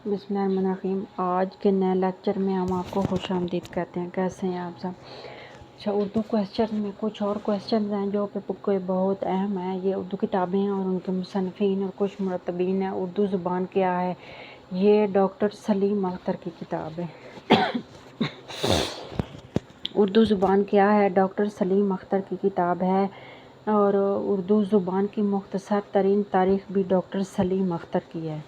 بسم اللہ الرحمن الرحیم۔ آج کے نئے لیکچر میں ہم آپ کو خوش آمدید کہتے ہیں۔ کیسے ہیں آپ سب؟ اچھا، اردو کویسچن میں کچھ اور کویسچنز ہیں جو کوئی بہت اہم ہیں۔ یہ اردو کتابیں ہیں اور ان کے مصنفین اور کچھ مرتبین ہیں۔ اردو زبان کیا ہے؟ یہ ڈاکٹر سلیم اختر کی کتاب ہے۔ اردو زبان کیا ہے؟ ڈاکٹر سلیم اختر کی کتاب ہے، اور اردو زبان کی مختصر ترین تاریخ بھی ڈاکٹر سلیم اختر کی ہے۔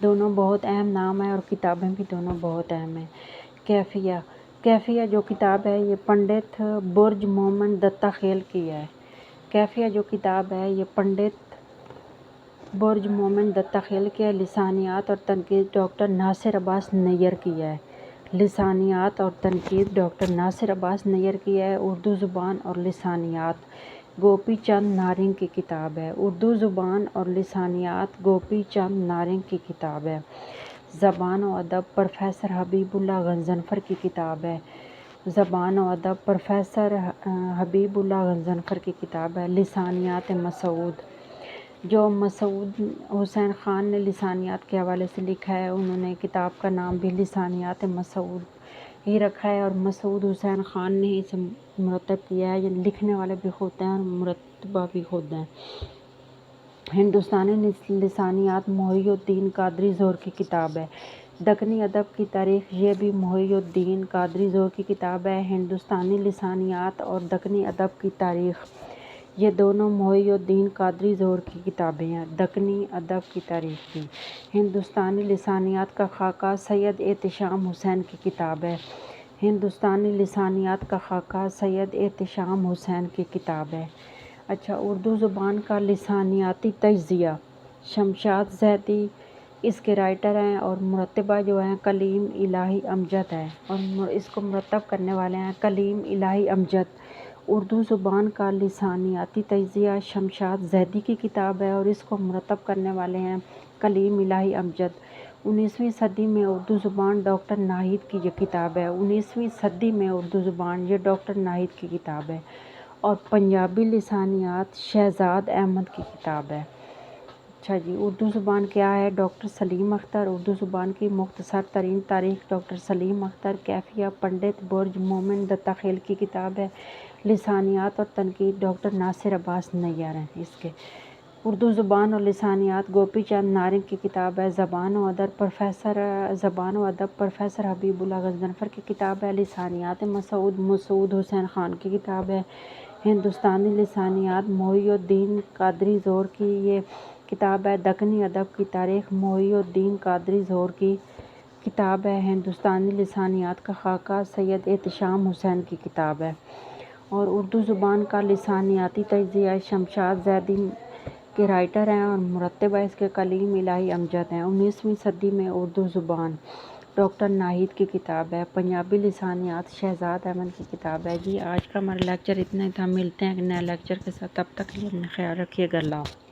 دونوں بہت اہم نام ہیں اور کتابیں بھی دونوں بہت اہم ہیں۔ کیفیہ جو کتاب ہے یہ پنڈت برج مومن دتہ خیل کی ہے۔ کیفیہ جو کتاب ہے یہ پنڈت برج مومن دتہ خیل کی ہے۔ لسانیات اور تنقید ڈاکٹر ناصر عباس نیّر کی ہے۔ لسانیات اور تنقید ڈاکٹر ناصر عباس نیّر کی ہے۔ اردو زبان اور لسانیات گوپی چند نارنگ کی کتاب ہے۔ اردو زبان اور لسانیات گوپی چند نارنگ کی کتاب ہے۔ زبان و ادب پروفیسر حبیب اللہ غضنفر کی کتاب ہے۔ زبان و ادب پروفیسر حبیب اللہ غضنفر کی کتاب ہے۔ لسانیات مسعود جو مسعود حسین خان نے لسانیات کے حوالے سے لکھا ہے، انہوں نے کتاب کا نام بھی لسانیات مسعود ہی رکھا ہے، اور مسعود حسین خان نے اسے مرتب کیا ہے۔ یہ لکھنے والے بھی خود ہیں اور مرتبہ بھی خود ہیں۔ ہندوستانی لسانیات محی الدین قادری زور کی کتاب ہے۔ دکنی ادب کی تاریخ یہ بھی محی الدین قادری زور کی کتاب ہے۔ ہندوستانی لسانیات اور دکنی ادب کی تاریخ یہ دونوں محی الدین قادری زور کی کتابیں ہیں۔ دکنی ادب کی تاریخ بھی ہندوستانی لسانیات کا خاکہ سید احتشام حسین کی کتاب ہے۔ ہندوستانی لسانیات کا خاکہ سید احتشام حسین کی کتاب ہے۔ اچھا، اردو زبان کا لسانیاتی تجزیہ شمشاد زیدی اس کے رائٹر ہیں، اور مرتبہ جو ہیں کلیم الہی امجد ہے، اور اس کو مرتب کرنے والے ہیں کلیم الہی امجد۔ اردو زبان کا لسانیاتی تجزیہ شمشاد زیدی کی کتاب ہے، اور اس کو مرتب کرنے والے ہیں کلیم الہی امجد۔ 19ویں صدی میں اردو زبان ڈاکٹر ناہید کی یہ کتاب ہے۔ 19ویں صدی میں اردو زبان یہ ڈاکٹر ناہید کی کتاب ہے، اور پنجابی لسانیات شہزاد احمد کی کتاب ہے۔ اچھا جی، اردو زبان کیا ہے؟ ڈاکٹر سلیم اختر۔ اردو زبان کی مختصر ترین تاریخ ڈاکٹر سلیم اختر۔ کیفیہ پنڈت برج مومن دتہ خیل کی کتاب ہے۔ لسانیات اور تنقید ڈاکٹر ناصر عباس نیّر ہیں اس کے۔ اردو زبان اور لسانیات گوپی چند نارنگ کی کتاب ہے۔ زبان و ادب پروفیسر حبیب اللہ غضنفر کی کتاب ہے۔ لسانیات مسعود حسین خان کی کتاب ہے۔ ہندوستانی لسانیات محی الدین قادری زور کی یہ کتاب ہے۔ دکنی ادب کی تاریخ محی الدین قادری زور کی کتاب ہے۔ ہندوستانی لسانیات کا خاکہ سید احتشام حسین کی کتاب ہے، اور اردو زبان کا لسانیاتی تجزیہ شمشاد زیدی کے رائٹر ہیں، اور مرتبہ اس کے کلیم الہی امجد ہیں۔ 19ویں صدی میں اردو زبان ڈاکٹر ناہید کی کتاب ہے۔ پنجابی لسانیات شہزاد احمد کی کتاب ہے۔ جی، آج کا ہمارا لیکچر اتنا ہی تھا۔ ملتے ہیں ایک نئے لیکچر کے ساتھ، تب تک کے لیے اپنا خیال رکھیے گا۔ اللہ حافظ۔